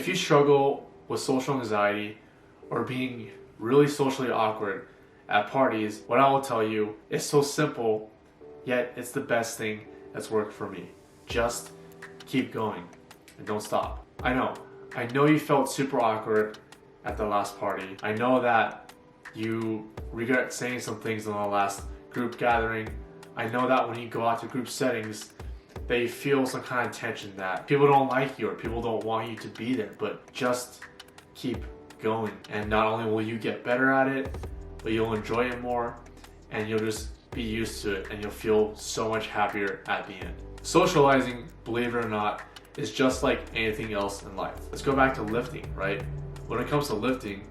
If you struggle with social anxiety or being really socially awkward at parties, what I will tell you is so simple, yet it's the best thing that's worked for me. Just keep going and don't stop. I know you felt super awkward at the last party. I know that you regret saying some things in the last group gathering. I know that when you go out to group settings, that you feel some kind of tension that people don't like you or people don't want you to be there, but just keep going. And not only will you get better at it, but you'll enjoy it more and you'll just be used to it and you'll feel so much happier at the end. Socializing, believe it or not, is just like anything else in life. Let's go back to lifting, right? When it comes to lifting,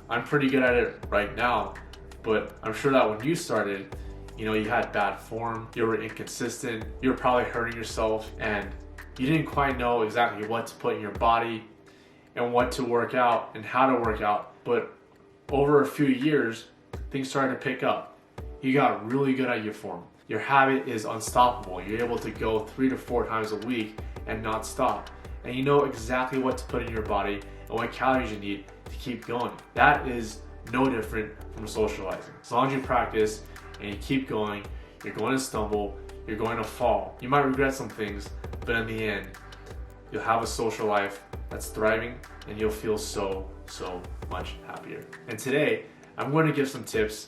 I'm pretty good at it right now, but I'm sure that when you started, you had bad form, you were inconsistent, you were probably hurting yourself, and you didn't quite know exactly what to put in your body and what to work out and how to work out. But over a few years, things started to pick up. You got really good at your form. Your habit is unstoppable. You're able to go 3 to 4 times a week and not stop. And you know exactly what to put in your body and what calories you need to keep going. That is no different from socializing. As long as you practice and you keep going, you're going to stumble, you're going to fall. You might regret some things, but in the end, you'll have a social life that's thriving and you'll feel so much happier. And today, I'm going to give some tips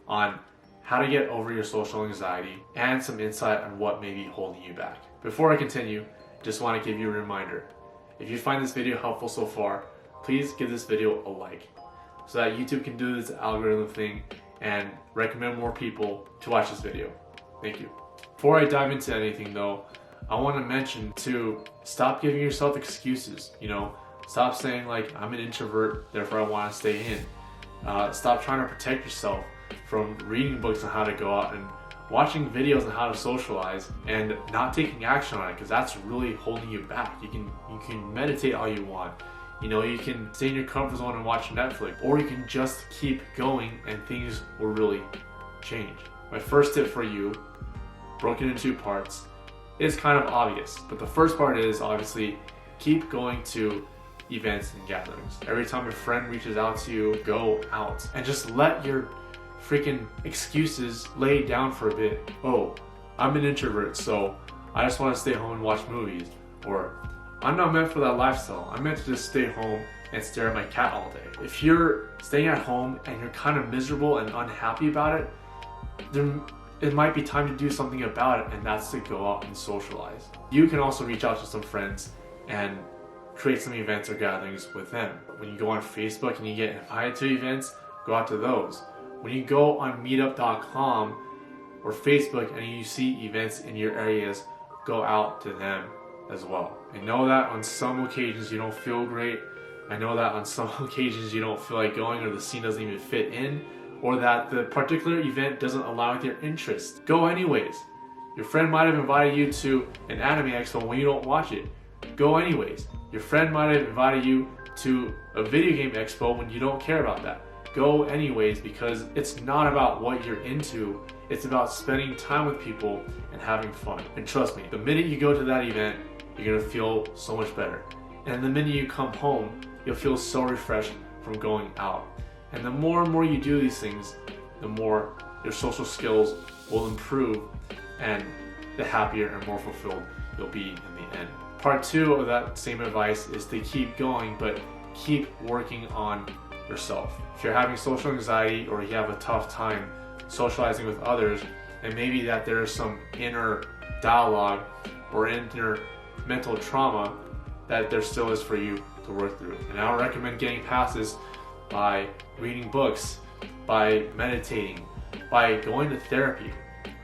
on how to get over your social anxiety and some insight on what may be holding you back. Before I continue, just want to give you a reminder. If you find this video helpful so far, please give this video a like so that YouTube can do this algorithm thing and recommend more people to watch this video. Thank you. Before I dive into anything though, I want to mention to stop giving yourself excuses. Stop saying like, I'm an introvert, therefore I want to stay in. Stop trying to protect yourself from reading books on how to go out and watching videos on how to socialize and not taking action on it, because that's really holding you back. You can meditate all you want. You can stay in your comfort zone and watch Netflix, or you can just keep going and things will really change. My first tip for you, broken into 2 parts, is kind of obvious, but the first part is obviously keep going to events and gatherings. Every time a friend reaches out to you, go out and just let your freaking excuses lay down for a bit. Oh, I'm an introvert, so I just want to stay home and watch movies. Or I'm not meant for that lifestyle. I'm meant to just stay home and stare at my cat all day. If you're staying at home and you're kind of miserable and unhappy about it, then it might be time to do something about it, and that's to go out and socialize. You can also reach out to some friends and create some events or gatherings with them. When you go on Facebook and you get invited to events, go out to those. When you go on meetup.com or Facebook and you see events in your areas, go out to them as well. I know that on some occasions you don't feel great. I know that on some occasions you don't feel like going, or the scene doesn't even fit in, or that the particular event doesn't align with your interests. Go anyways. Your friend might have invited you to an anime expo when you don't watch it. Go anyways. Your friend might have invited you to a video game expo when you don't care about that. Go anyways, because it's not about what you're into, it's about spending time with people and having fun. And trust me, the minute you go to that event, you're gonna feel so much better. And the minute you come home, you'll feel so refreshed from going out. And the more and more you do these things, the more your social skills will improve and the happier and more fulfilled you'll be in the end. Part 2 of that same advice is to keep going, but keep working on yourself. If you're having social anxiety or you have a tough time socializing with others, and maybe that there is some inner dialogue or inner mental trauma that there still is for you to work through. And I would recommend getting past this by reading books, by meditating, by going to therapy.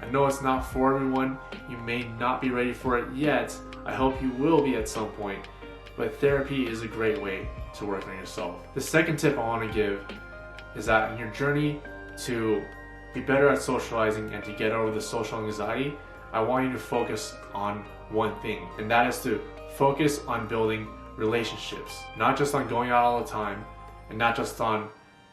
I know it's not for everyone. You may not be ready for it yet. I hope you will be at some point. But therapy is a great way to work on yourself. The second tip I want to give is that in your journey to be better at socializing and to get over the social anxiety, I want you to focus on one thing, and that is to focus on building relationships. Not just on going out all the time, and not just on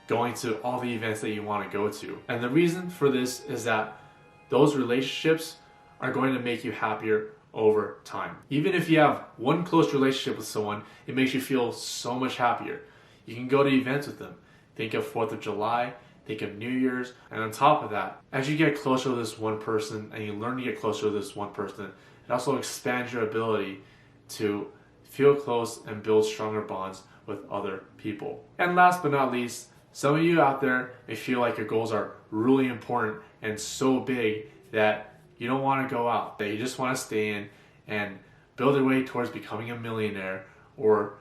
going to all the events that you want to go to. And the reason for this is that those relationships are going to make you happier over time. Even if you have one close relationship with someone, it makes you feel so much happier. You can go to events with them. Think of 4th of July, think of New Year's, and on top of that, as you get closer to this one person and you learn to get closer to this one person, it also expands your ability to feel close and build stronger bonds with other people. And last but not least, some of you out there may feel like your goals are really important and so big that you don't want to go out, that you just want to stay in and build your way towards becoming a millionaire, or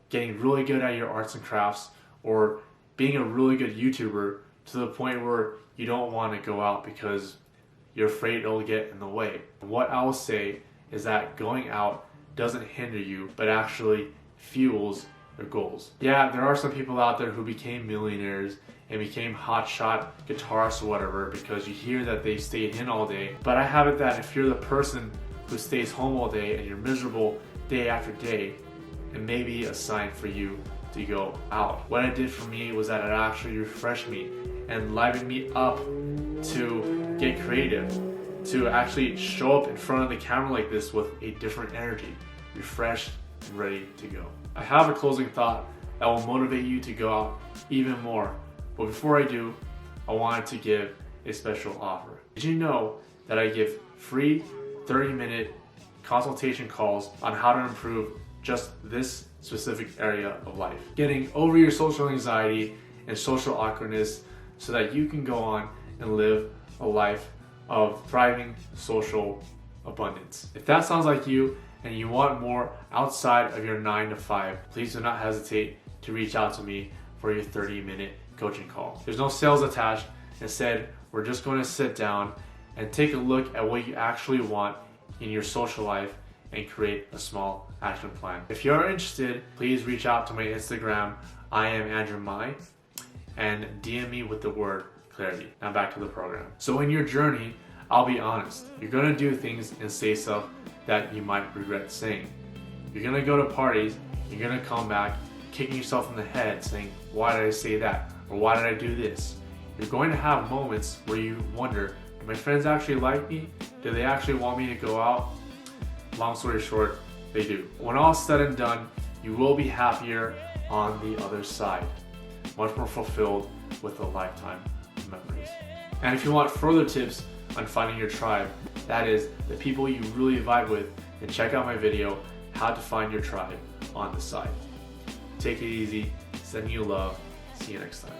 getting really good at your arts and crafts, or being a really good YouTuber to the point where you don't want to go out because you're afraid it'll get in the way. What I will say is that going out doesn't hinder you, but actually fuels your goals. Yeah, there are some people out there who became millionaires and became hotshot guitarists or whatever because you hear that they stayed in all day. But I have it that if you're the person who stays home all day and you're miserable day after day, it may be a sign for you to go out. What it did for me was that it actually refreshed me and livened me up to get creative, to actually show up in front of the camera like this with a different energy, refreshed and ready to go. I have a closing thought that will motivate you to go out even more. But before I do, I wanted to give a special offer. Did you know that I give free 30-minute consultation calls on how to improve just this specific area of life? Getting over your social anxiety and social awkwardness so that you can go on and live a life of thriving social abundance. If that sounds like you and you want more outside of your 9 to 5, please do not hesitate to reach out to me for your 30-minute coaching call. There's no sales attached. Instead, we're just going to sit down and take a look at what you actually want in your social life and create a small action plan. If you're interested, please reach out to my Instagram, I am Andrew Mai, and DM me with the word clarity. Now back to the program. So in your journey, I'll be honest, you're gonna do things and say stuff that you might regret saying. You're gonna go to parties, you're gonna come back kicking yourself in the head saying, why did I say that? Or why did I do this? You're going to have moments where you wonder, do my friends actually like me? Do they actually want me to go out? Long story short, they do. When all is said and done, you will be happier on the other side, much more fulfilled with a lifetime of memories. And if you want further tips on finding your tribe, that is the people you really vibe with, then check out my video, How to Find Your Tribe, on the side. Take it easy, sending you love, see you next time.